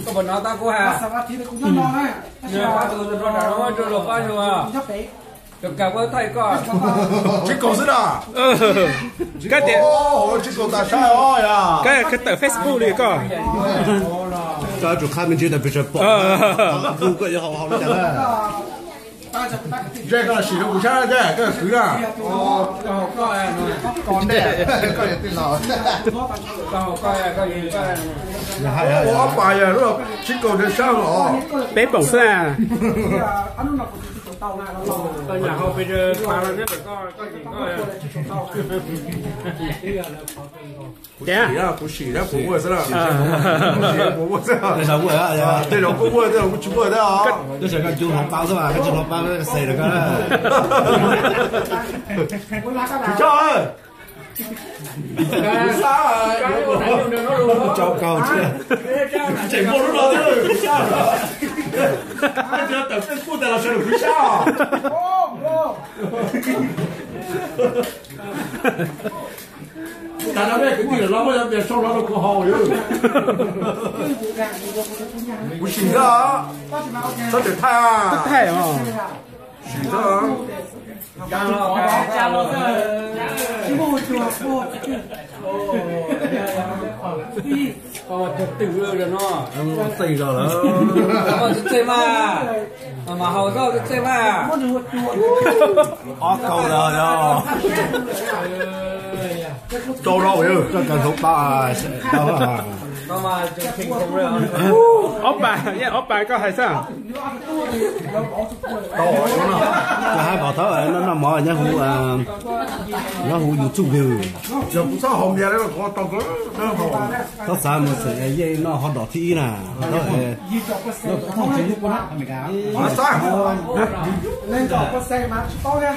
có bọn nó ta cô hà nhờ qua từ rồi nó cho lộc qua rồi được cả với thầy con chỉ cầu rất à cái tiền chỉ cầu ta sai rồi à cái tờ Facebook này có这就看明天的不是报，如果也好了，这个洗了五千这个谁啊？còn đây có gì tin nào？ có gì我爸呀，那这个就上了，bé bổng ra nhà họ bây giờ qua là nhất là có gì có不洗了，不我是了，我是了，这啥我呀？这种不我，这种不我的啊，这是个酒桶包是吧？个酒桶包那个谁那个？你叫哎。糟糕，这波路老弟回家了，这要等这过得了，谁回家啊？大家别跟你老婆要别烧了都可好哟。不行的啊，这得太啊，太哦，是的啊。tự rồi nó tây rồi đó chơi mà hầu rau chơi mà cầu rồi đó cho đâu vậy cho cần thuộc ba đâu à mà thỉnh không rồi ốp bài có hay sao cái hai bảo tháo nó nằm ở nhà hú nhà hú YouTube view giờ cũng sao hồng nhà đấy mà có tao có sao mà sẽ dây nó họ đỏ thi nè nó không chỉ lúc đó mà sao lên có xe mà to ra